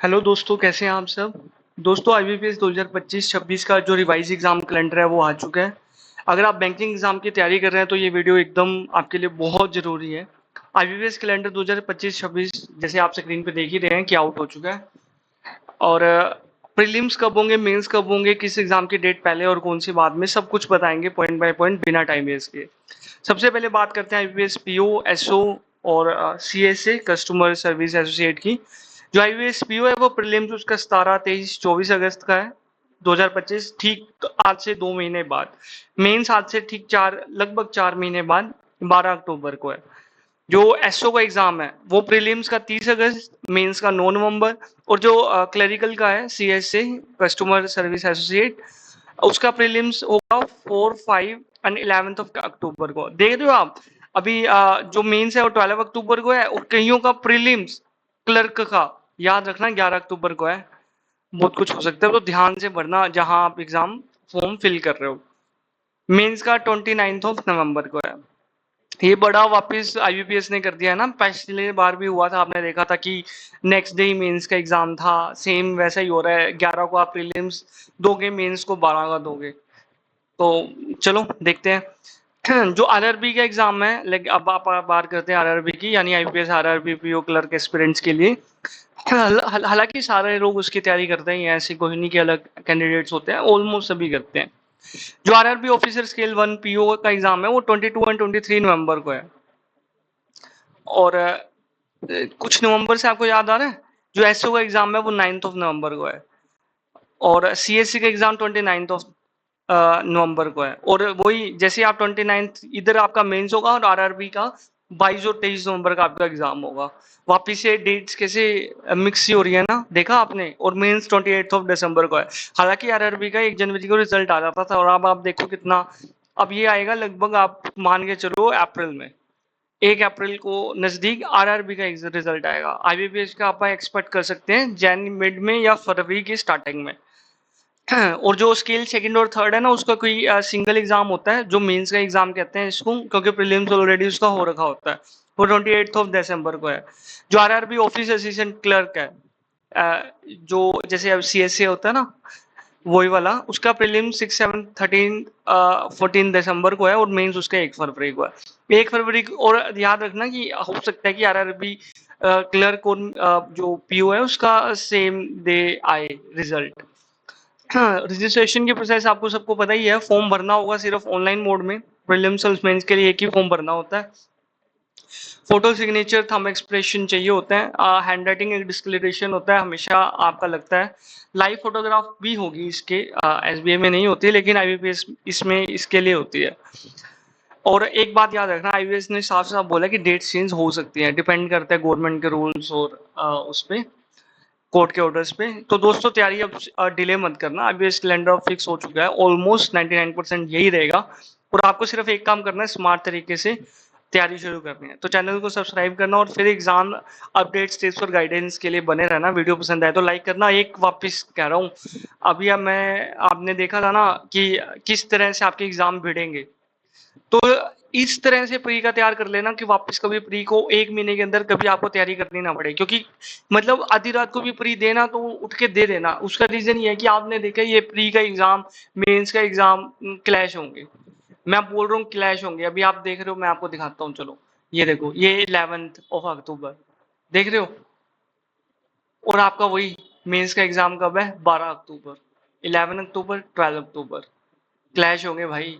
Hello दोस्तों, कैसे हैं आप सब। दोस्तों, आईबीपीएस 2025-26 का जो रिवाइज एग्जाम कैलेंडर है वो आ चुका है। अगर आप बैंकिंग एग्जाम की तैयारी कर रहे हैं तो ये वीडियो एकदम आपके लिए बहुत ज़रूरी है। आईबीपीएस कैलेंडर 2025-26 जैसे आप स्क्रीन पे देख ही रहे हैं कि आउट हो चुका है। और प्रीलिम्स कब होंगे, मेंस कब होंगे, किस एग्जाम की डेट पहले और कौन सी बाद में, सब कुछ बताएंगे पॉइंट बाय पॉइंट बिना टाइम वेस्ट के। सबसे पहले बात करते हैं आईबीपीएस पीओ, एसओ और सीएसए कस्टमर सर्विस एसोसिएट की। जो आईबीपीएस पीओ है वो प्रीलिम्स उसका 17, 23, 24 अगस्त का है 2025, ठीक आज से 2 महीने बाद। मेंस आज से ठीक लगभग 4 महीने बाद 12 अक्टूबर को है। जो एसओ का एग्जाम है वो प्रीलिम्स का 30 अगस्त, मेंस का 9 नवंबर, और जो क्लरिकल का है सीएसए कस्टमर सर्विस एसोसिएट, उसका प्रीलिम्स होगा 4, 5 एंड 11 अक्टूबर को। देख रहे हो आप, अभी जो मेंस है वो 12 अक्टूबर को है और कईयों का प्रीलिम्स क्लर्क का याद रखना 11 अक्टूबर को है। बहुत कुछ हो सकता है, तो ध्यान से भरना जहां आप एग्जाम फॉर्म फिल कर रहे हो। मेंस का 29 नवंबर को है। ये बड़ा वापस आईबीपीएस ने कर दिया है ना, पिछले बार भी हुआ था, आपने देखा था कि नेक्स्ट डे ही मेंस का एग्जाम था। सेम वैसा ही हो रहा है, 11 को आप प्रीलिम्स दोगे, मेंस को 12 का दोगे। तो चलो देखते हैं। जो आरआरबी का एग्जाम है, लेकिन अब आप बात करते हैं आरआरबी की, यानी IPS RRB PO clerk aspirants के लिए। हालांकि सारे लोग उसकी तैयारी करते हैं, ऐसे कोई नहीं कि अलग कैंडिडेट्स होते हैं, ऑलमोस्ट सभी करते हैं। जो आरआरबी ऑफिसर स्केल 1 पीओ का एग्जाम है वो 22 एंड 23 नवंबर को है। और कुछ नवंबर से आपको याद आ रहा है, जो एसओ का एग्जाम है वो 9 नवंबर को है। और सीएससी का एग्जाम 29 नवंबर को है। और वही जैसे आप 29 इधर आपका मेंस होगा और आरआरबी का 22 और 23 नवंबर का आपका एग्जाम होगा। वापिस से डेट्स कैसे मिक्स सी हो रही है ना, देखा आपने। और मेंस 28 दिसंबर को है। हालांकि आरआरबी का 1 जनवरी को रिजल्ट आ जाता था, और अब आप देखो कितना, अब ये आएगा लगभग, आप मान के चलो अप्रैल में, 1 अप्रैल को नजदीक आरआरबी का रिजल्ट आएगा। आईबीपीएस का आप एक्सपेक्ट कर सकते हैं जैन मिड में या फरवरी की स्टार्टिंग में। और जो स्केल सेकंड और थर्ड है ना, उसका कोई सिंगल एग्जाम होता है, जो मेंस का एग्जाम कहते हैं इसको, क्योंकि प्रीलिम्स ऑलरेडी उसका हो रखा होता है। वो 28 दिसंबर को है। जो आरआरबी ऑफिस असिस्टेंट क्लर्क है, जो जैसे अब सीएसए होता है ना, वही वाला, उसका प्रीलिम 6, 7, 13, 14 दिसंबर को है, और मेंस उसका 1 फरवरी को है। 1 फरवरी को। और याद रखना कि हो सकता है कि आरआरबी क्लर्क और जो पीओ है उसका सेम डे आए रिजल्ट। हाँ, रजिस्ट्रेशन की प्रोसेस आपको सबको पता ही है। फॉर्म भरना होगा सिर्फ ऑनलाइन मोड में। प्रीलिम्स और मेंस के लिए एक ही फॉर्म भरना होता है। फोटो सिग्नेचर, थंब एक्सप्रेशन चाहिए होते हैं। हैंड राइटिंग एक डिस्क्लेरेशन होता है हमेशा आपका लगता है। लाइव फोटोग्राफ भी होगी इसके, एसबीआई में नहीं होती, लेकिन आईबीपीएस इसमें इसके लिए होती है। और एक बात याद रखना, आईबीपीएस ने साफ साफ बोला कि डेट चेंज हो सकती है, डिपेंड करता है गवर्नमेंट के रूल्स और उस पे, कोर्ट के ऑर्डर्स पे। तो दोस्तों, तैयारी अब डिले मत करना। अभी इस कैलेंडर फिक्स हो चुका है, ऑलमोस्ट 99% यही रहेगा। और आपको सिर्फ एक काम करना है, स्मार्ट तरीके से तैयारी शुरू करनी है। तो चैनल को सब्सक्राइब करना, और फिर एग्जाम अपडेट्स, टिप्स और गाइडेंस के लिए बने रहना। वीडियो पसंद आए तो लाइक करना। एक वापस कह रहा हूँ, अभी अब मैं, आपने देखा था ना कि किस तरह से आपके एग्जाम भिड़ेंगे, तो इस तरह से प्री का तैयार कर लेना कि वापस कभी प्री को 1 महीने के अंदर कभी आपको तैयारी करनी ना पड़े। क्योंकि मतलब आधी रात को भी प्री देना तो उठ के दे देना। उसका रीजन ये है कि आपने देखा ये प्री का एग्जाम, मेंस का एग्जाम क्लैश होंगे। मैं बोल रहा हूँ क्लैश होंगे। अभी आप देख रहे हो, मैं आपको दिखाता हूँ, चलो ये देखो, ये 11 अक्टूबर देख रहे हो, और आपका वही मेंस का एग्जाम कब है, 12 अक्टूबर। 11 अक्टूबर, 12 अक्टूबर, क्लैश होंगे भाई।